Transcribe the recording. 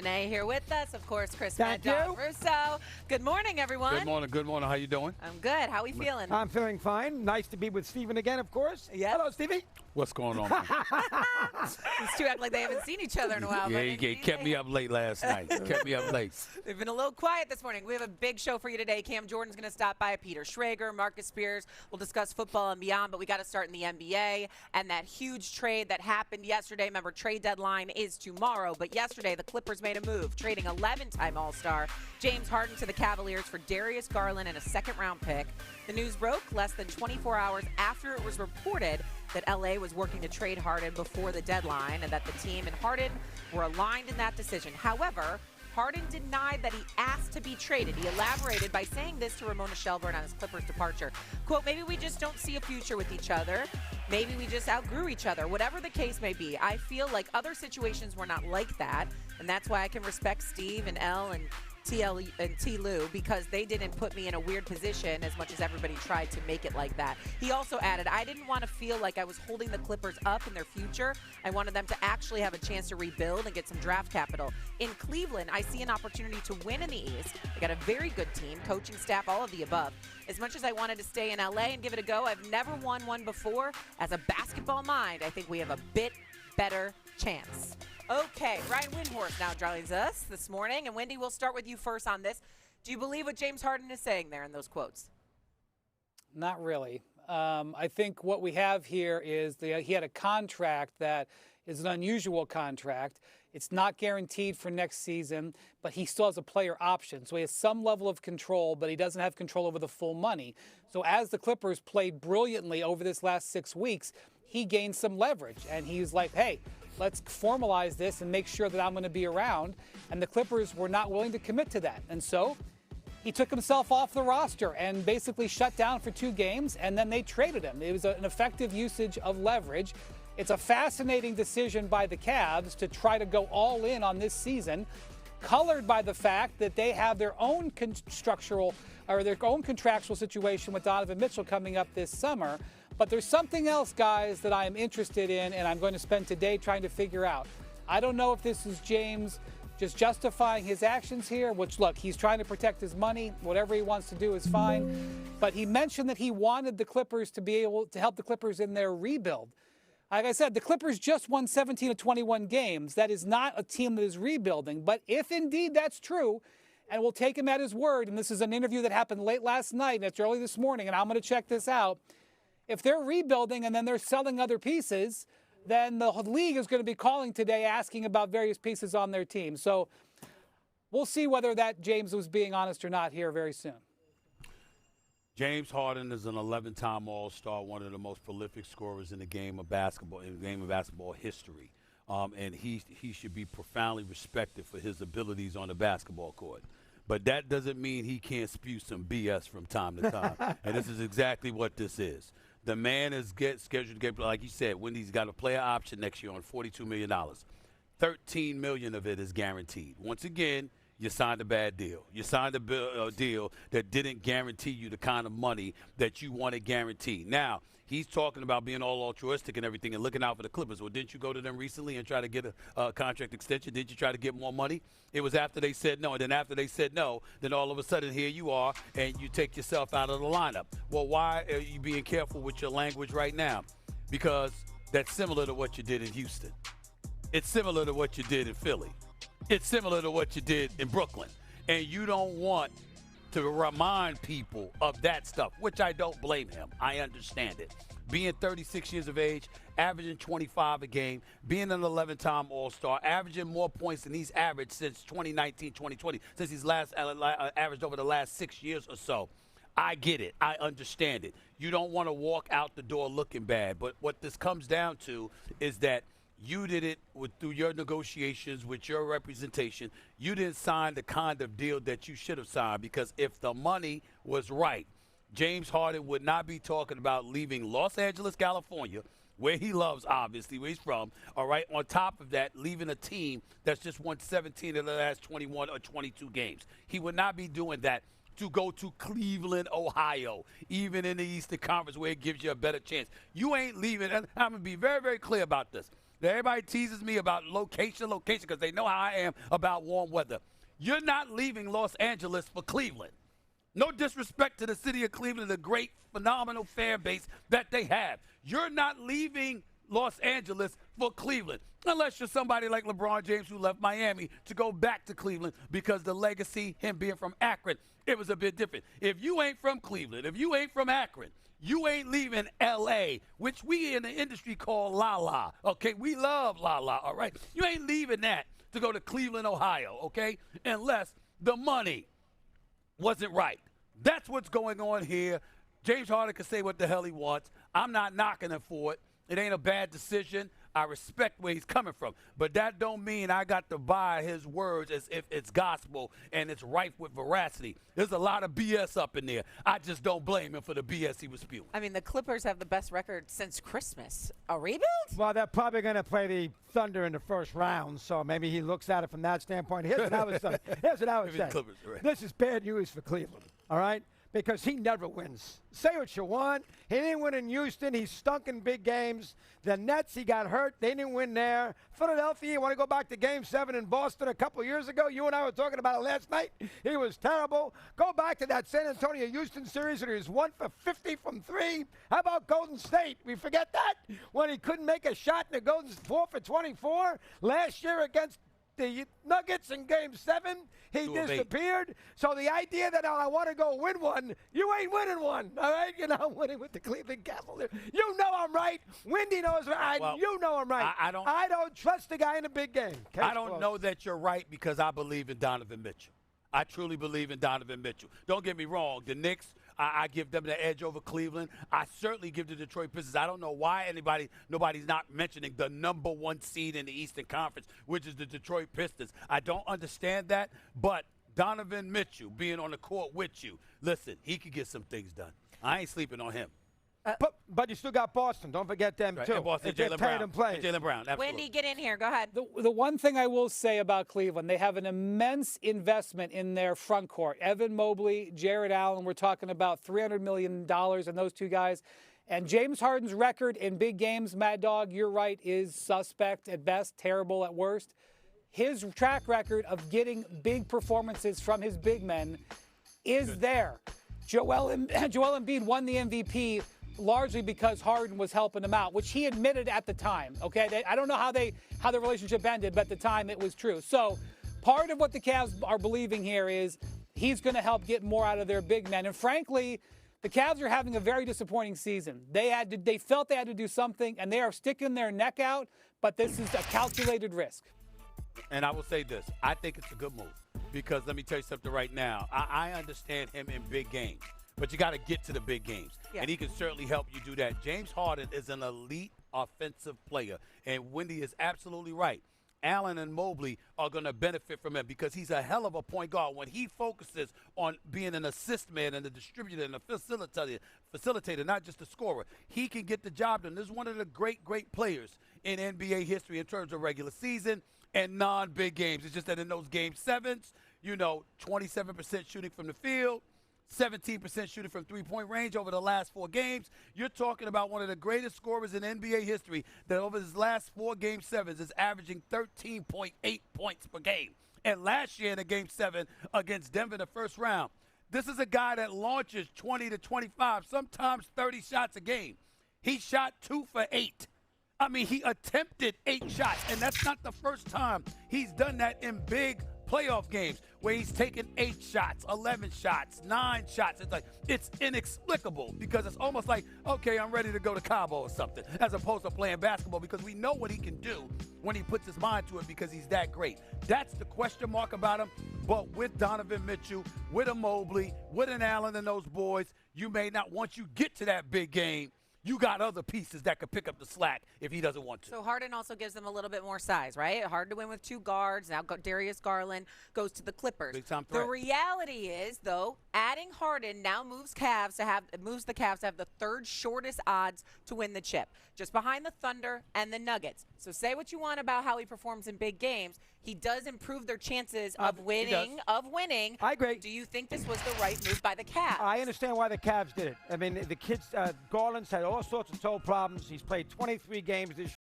Renee here with us. Of course, Chris Thank you. Russo. Good morning, everyone. Good morning. Good morning. How you doing? I'm good. How are we feeling? I'm feeling fine. Nice to be with Steven again, of course. Yes. Hello, Stevie. What's going on? These two act like they haven't seen each other in a while. Yeah, he kept me up late last night. Kept me up late. They've been a little quiet this morning. We have a big show for you today. Cam Jordan's going to stop by. Peter Schrager, Marcus Spears. We'll discuss football and beyond, but we got to start in the NBA and that huge trade that happened yesterday. Remember, trade deadline is tomorrow, but yesterday the Clippers made a move, trading 11-time All-Star James Harden to the Cavaliers for Darius Garland and a second-round pick. The news broke less than 24 hours after it was reported that LA was working to trade Harden before the deadline and that the team and Harden were aligned in that decision. However, Harden denied that he asked to be traded. He elaborated by saying this to Ramona Shelburne on his Clippers departure. Quote, maybe we just don't see a future with each other. Maybe we just outgrew each other. Whatever the case may be, I feel like other situations were not like that. And that's why I can respect Steve and Elle and TL and T. Lou, because they didn't put me in a weird position as much as everybody tried to make it like that. He also added, I didn't want to feel like I was holding the Clippers up in their future. I wanted them to actually have a chance to rebuild and get some draft capital. In Cleveland, I see an opportunity to win in the East. They got a very good team, coaching staff, all of the above. As much as I wanted to stay in LA and give it a go, I've never won one before. As a basketball mind, I think we have a bit better chance. Okay, Ryan Windhorst now joins us this morning. And Wendy, we'll start with you first on this. Do you believe what James Harden is saying there in those quotes? Not really. I think what we have here is he had a contract that is an unusual contract. It's not guaranteed for next season, but he still has a player option. So he has some level of control, but he doesn't have control over the full money. So as the Clippers played brilliantly over this last 6 weeks, he gained some leverage. And he's like, hey, let's formalize this and make sure that I'm going to be around. And the Clippers were not willing to commit to that. And so he took himself off the roster and basically shut down for 2 games, and then they traded him. It was an effective usage of leverage. It's a fascinating decision by the Cavs to try to go all in on this season, colored by the fact that they have their own contractual situation with Donovan Mitchell coming up this summer. But there's something else, guys, that I am interested in, and I'm going to spend today trying to figure out. I don't know if this is James just justifying his actions here, which, look, he's trying to protect his money. Whatever he wants to do is fine. But he mentioned that he wanted the Clippers to be able to help the Clippers in their rebuild. Like I said, the Clippers just won 17 of 21 games. That is not a team that is rebuilding. But if indeed that's true, and we'll take him at his word, and this is an interview that happened late last night, and it's early this morning, and I'm going to check this out. If they're rebuilding and then they're selling other pieces, then the league is going to be calling today asking about various pieces on their team. So we'll see whether that James was being honest or not here very soon. James Harden is an 11-time All-Star, one of the most prolific scorers in the game of basketball, history. And he should be profoundly respected for his abilities on the basketball court. But that doesn't mean he can't spew some BS from time to time. And this is exactly what this is. The man is scheduled to get, like you said, Wendy's got a player option next year on $42 million. $13 million of it is guaranteed. Once again, you signed a bad deal. You signed a deal that didn't guarantee you the kind of money that you wanted guaranteed. Now, he's talking about being all altruistic and everything and looking out for the Clippers. Well, didn't you go to them recently and try to get a contract extension? Did you try to get more money? It was after they said no. And then after they said no, then all of a sudden here you are and you take yourself out of the lineup. Well, why are you being careful with your language right now? Because that's similar to what you did in Houston. It's similar to what you did in Philly. It's similar to what you did in Brooklyn. And you don't want to remind people of that stuff, which I don't blame him. I understand it. Being 36 years of age, averaging 25 a game, being an 11-time All-Star, averaging more points than he's averaged since 2019, 2020, since he's last averaged over the last 6 years or so. I get it. I understand it. You don't want to walk out the door looking bad. But what this comes down to is that you did it through your negotiations with your representation. You didn't sign the kind of deal that you should have signed, because if the money was right, James Harden would not be talking about leaving Los Angeles, California, where he loves, obviously, where he's from, all right, on top of that, leaving a team that's just won 17 of the last 21 or 22 games. He would not be doing that to go to Cleveland, Ohio, even in the Eastern Conference where it gives you a better chance. You ain't leaving, and I'm going to be very, very clear about this. Everybody teases me about location, because they know how I am about warm weather. You're not leaving Los Angeles for Cleveland. No disrespect to the city of Cleveland, the great, phenomenal fan base that they have. You're not leaving Los Angeles for Cleveland, unless you're somebody like LeBron James who left Miami to go back to Cleveland because the legacy, him being from Akron, it was a bit different. If you ain't from Cleveland, if you ain't from Akron, you ain't leaving L.A., which we in the industry call La-La, okay? We love La-La, all right? You ain't leaving that to go to Cleveland, Ohio, okay? Unless the money wasn't right. That's what's going on here. James Harden can say what the hell he wants. I'm not knocking him for it. It ain't a bad decision. I respect where he's coming from. But that don't mean I got to buy his words as if it's gospel and it's rife with veracity. There's a lot of BS up in there. I just don't blame him for the BS he was spewing. I mean, the Clippers have the best record since Christmas. A rebuild? Well, they're probably going to play the Thunder in the first round, so maybe he looks at it from that standpoint. Here's what I would say. Clippers, right. This is bad news for Cleveland, all right? Because he never wins. Say what you want. He didn't win in Houston. He stunk in big games. The Nets, he got hurt. They didn't win there. Philadelphia, you want to go back to Game 7 in Boston a couple years ago? You and I were talking about it last night. He was terrible. Go back to that San Antonio-Houston series where he was 1 for 50 from 3. How about Golden State? We forget that? When he couldn't make a shot in the Golden 4 for 24 last year against the Nuggets in Game 7, he disappeared. So the idea that I want to go win one, you ain't winning one, all right? You're not winning with the Cleveland Cavaliers. You know I'm right. Wendy knows right. Well, you know I'm right. I don't trust the guy in a big game. I don't know that you're right because I believe in Donovan Mitchell. I truly believe in Donovan Mitchell. Don't get me wrong. The Knicks, I give them the edge over Cleveland. I certainly give the Detroit Pistons. I don't know why nobody's not mentioning the number 1 seed in the Eastern Conference, which is the Detroit Pistons. I don't understand that, but Donovan Mitchell being on the court with you, listen, he could get some things done. I ain't sleeping on him. But you still got Boston. Don't forget them, Right. too. And Boston, If they're Jaylen paying them Brown. plays. Jaylen Brown, absolutely. Wendy, get in here. Go ahead. The one thing I will say about Cleveland, they have an immense investment in their front court. Evan Mobley, Jared Allen, we're talking about $300 million in those two guys. And James Harden's record in big games, Mad Dog, you're right, is suspect at best, terrible at worst. His track record of getting big performances from his big men is there. Joel Embiid won the MVP largely because Harden was helping him out, which he admitted at the time. Okay, I don't know how the relationship ended, but at the time it was true. So part of what the Cavs are believing here is he's going to help get more out of their big men. And frankly, the Cavs are having a very disappointing season. They felt they had to do something, and they are sticking their neck out. But this is a calculated risk. And I will say this. I think it's a good move because let me tell you something right now. I understand him in big games, but you got to get to the big games. Yeah. And he can certainly help you do that. James Harden is an elite offensive player, and Wendy is absolutely right. Allen and Mobley are going to benefit from him because he's a hell of a point guard. When he focuses on being an assist man and a distributor and a facilitator, not just a scorer, he can get the job done. This is one of the great players in NBA history in terms of regular season and non-big games. It's just that in those game 7s, 27% shooting from the field, 17% shooting from three-point range over the last 4 games. You're talking about one of the greatest scorers in NBA history that over his last 4 game 7s is averaging 13.8 points per game. And last year in a game 7 against Denver in the first round, this is a guy that launches 20 to 25, sometimes 30 shots a game. He shot 2 for 8. I mean, he attempted 8 shots, and that's not the first time he's done that in big playoff games where he's taken 8 shots, 11 shots, 9 shots. It's inexplicable because it's almost like, okay, I'm ready to go to Cabo or something, as opposed to playing basketball because we know what he can do when he puts his mind to it because he's that great. That's the question mark about him. But with Donovan Mitchell, with a Mobley, with an Allen and those boys, you may not, once you get to that big game, you got other pieces that could pick up the slack if he doesn't want to. So Harden also gives them a little bit more size, right? Hard to win with 2 guards. Now Darius Garland goes to the Clippers. Big time threat. The reality is, though, adding Harden now moves the Cavs to have the 3rd shortest odds to win the chip, just behind the Thunder and the Nuggets. So say what you want about how he performs in big games. He does improve their chances of winning. I agree. Do you think this was the right move by the Cavs? I understand why the Cavs did it. I mean, the kids, Garland's had all sorts of toe problems. He's played 23 games this